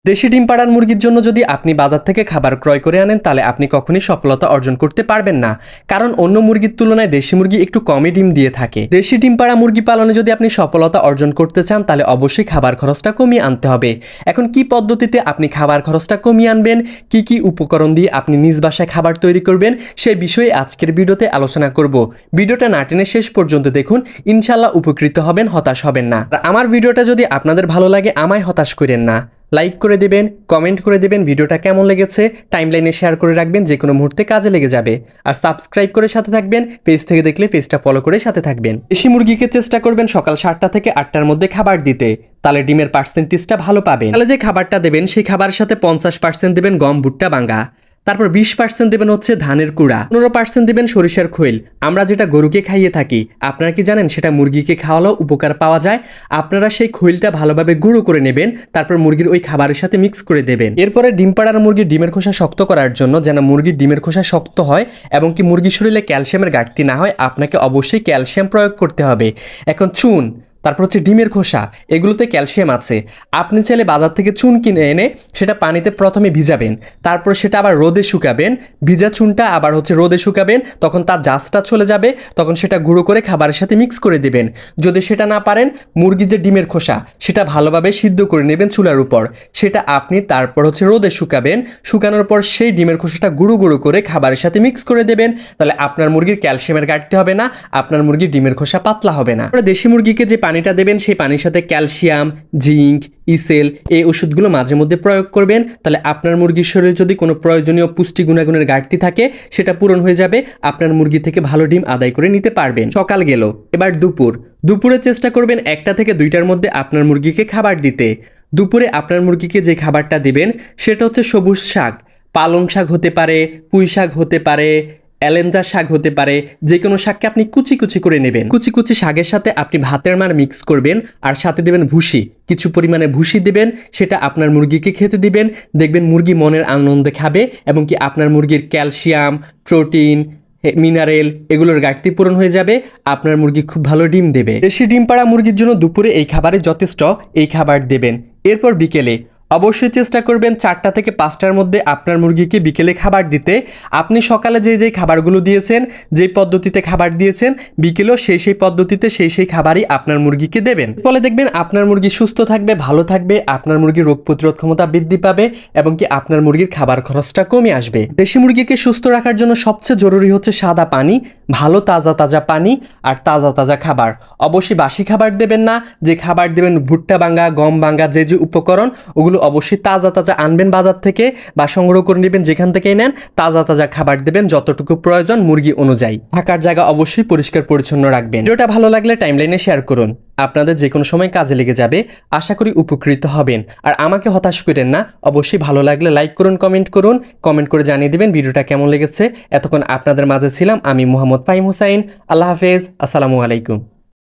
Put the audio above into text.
দেশি ডিম পাড়ার মুরগির জন্য যদি আপনি বাজার থেকে খাবার ক্রয় করে আনেন তাহলে আপনি কখনোই সফলতা অর্জন করতে পারবেন না, কারণ অন্য মুরগির তুলনায় দেশি মুরগি একটু কমই ডিম দিয়ে থাকে। দেশি ডিম পাড়া মুরগি পালনে যদি আপনি সফলতা অর্জন করতে চান তাহলে অবশ্যই খাবার খরচটা কমিয়ে আনতে হবে। এখন কি পদ্ধতিতে আপনি খাবার খরচটা কমিয়ে আনবেন, কি কি উপকরণ দিয়ে আপনি নিজ বাসায় খাবার তৈরি করবেন, সেই বিষয়ে আজকের ভিডিওতে আলোচনা করব। ভিডিওটা না টেনে শেষ পর্যন্ত দেখুন, ইনশাল্লাহ উপকৃত হবেন, হতাশ হবেন না। আর আমার ভিডিওটা যদি আপনাদের ভালো লাগে আমায় হতাশ করেন না, লাইক করে দেবেন, কমেন্ট করে দেবেন ভিডিওটা কেমন লেগেছে, টাইমলাইনে শেয়ার করে রাখবেন, যে কোনো মুহূর্তে কাজে লেগে যাবে। আর সাবস্ক্রাইব করে সাথে থাকবেন, পেজ থেকে দেখলে পেজটা ফলো করে সাথে থাকবেন। দেশি মুরগিকে চেষ্টা করবেন সকাল 7টা থেকে 8টার মধ্যে খাবার দিতে, তাহলে ডিমের পার্সেন্টেজটা ভালো পাবেন। তাহলে যে খাবারটা দেবেন সেই খাবারের সাথে 50% দেবেন গম ভুট্টা বাঙ্গা, তারপর 20% দেবেন হচ্ছে ধানের কুড়া, 15% দেবেন সরিষার খৈল। আমরা যেটা গরুকে খাইয়ে থাকি, আপনারা কি জানেন সেটা মুরগিকে খাওয়ালেও উপকার পাওয়া যায়। আপনারা সেই খৈলটা ভালোভাবে গুঁড়ো করে নেবেন, তারপর মুরগির ওই খাবারের সাথে মিক্স করে দেবেন। এরপরে ডিম পাড়ার মুরগির ডিমের খোসা শক্ত করার জন্য, যেন মুরগির ডিমের খোসা শক্ত হয় এবং কি মুরগির শরীরে ক্যালসিয়ামের ঘাটতি না হয়, আপনাকে অবশ্যই ক্যালসিয়াম প্রয়োগ করতে হবে। এখন চুন, তারপর হচ্ছে ডিমের খোসা, এগুলোতে ক্যালসিয়াম আছে। আপনি চাইলে বাজার থেকে চুন কিনে এনে সেটা পানিতে প্রথমে ভিজাবেন, তারপর সেটা আবার রোদে শুকাবেন। ভিজা চুনটা আবার হচ্ছে রোদে শুকাবেন, তখন তার জাসটা চলে যাবে, তখন সেটা গুঁড়ো করে খাবারের সাথে মিক্স করে দেবেন। যদি সেটা না পারেন, মুরগির যে ডিমের খোসা সেটা ভালোভাবে সিদ্ধ করে নেবেন চুলার উপর, সেটা আপনি তারপর হচ্ছে রোদে শুকাবেন। শুকানোর পর সেই ডিমের খোসাটা গুঁড়ো গুঁড়ো করে খাবারের সাথে মিক্স করে দেবেন। তাহলে আপনার মুরগির ক্যালসিয়ামের ঘাটতি হবে না, আপনার মুরগির ডিমের খোসা পাতলা হবে না। দেশি মুরগিকে যে পানিটা দেবেন সেই পানির সাথে ক্যালসিয়াম, জিঙ্ক, ইসেল এই ওষুধগুলো মাঝে মধ্যে প্রয়োগ করবেন। তাহলে আপনার মুরগির শরীরে যদি কোনো প্রয়োজনীয় পুষ্টি গুণাগুণের ঘাটতি থাকে সেটা পূরণ হয়ে যাবে, আপনার মুরগি থেকে ভালো ডিম আদায় করে নিতে পারবেন। সকাল গেল, এবার দুপুরে চেষ্টা করবেন 1টা থেকে 2টার মধ্যে আপনার মুরগিকে খাবার দিতে। দুপুরে আপনার মুরগিকে যে খাবারটা দিবেন সেটা হচ্ছে সবুজ শাক, পালং শাক হতে পারে, পুঁই শাক হতে পারে, এলেঞ্জা শাক হতে পারে, যে কোনো শাককে আপনি কুচি কুচি করে নেবেন। কুচি কুচি শাকের সাথে আপনি ভাতের মার মিক্স করবেন, আর সাথে দেবেন ভুসি, কিছু পরিমাণে ভুসি দিবেন, সেটা আপনার মুরগিকে খেতে দিবেন। দেখবেন মুরগি মনের আনন্দে খাবে এবং কি আপনার মুরগির ক্যালসিয়াম, প্রোটিন, মিনারেল এগুলোর ঘাটতি পূরণ হয়ে যাবে, আপনার মুরগি খুব ভালো ডিম দেবে। দেশি ডিম পাড়া মুরগির জন্য দুপুরে এই খাবারে যথেষ্ট, এই খাবার দেবেন। এরপর বিকেলে অবশ্যই চেষ্টা করবেন 4টা থেকে 5টার মধ্যে আপনার মুরগিকে বিকেলে খাবার দিতে। আপনি সকালে যেই খাবারগুলো দিয়েছেন, যেই পদ্ধতিতে খাবার দিয়েছেন, বিকেলেও সেই পদ্ধতিতে সেই খাবারই আপনার মুরগিকে দেবেন। ফলে দেখবেন আপনার মুরগি সুস্থ থাকবে, ভালো থাকবে, আপনার মুরগির রোগ প্রতিরোধ ক্ষমতা বৃদ্ধি পাবে এবং কি আপনার মুরগির খাবার খরচটা কমে আসবে। দেশি মুরগিকে সুস্থ রাখার জন্য সবচেয়ে জরুরি হচ্ছে সাদা পানি, ভালো তাজা পানি আর তাজা খাবার। অবশ্যই বাসি খাবার দেবেন না, যে খাবার দেবেন ভুট্টা বাঙ্গা, গম বাঙ্গা, যে উপকরণ ওগুলো অবশ্যই তাজা আনবেন বাজার থেকে বা সংগ্রহ করে নেবেন, যেখান থেকেই নেন তাজা খাবার দেবেন যতটুকু প্রয়োজন মুরগি অনুযায়ী। থাকার জায়গা অবশ্যই পরিষ্কার পরিচ্ছন্ন রাখবেন। ভিডিওটা ভালো লাগলে টাইমলাইনে শেয়ার করুন, আপনাদের যে কোনো সময় কাজে লেগে যাবে। আশা করি উপকৃত হবেন। আর আমাকে হতাশ করেন না, অবশ্যই ভালো লাগলে লাইক করুন, কমেন্ট করে জানিয়ে দেবেন ভিডিওটা কেমন লেগেছে। এতক্ষণ আপনাদের মাঝে ছিলাম আমি মোহাম্মদ ফাহিম হুসাইন। আল্লাহ হাফেজ, আসসালামু আলাইকুম।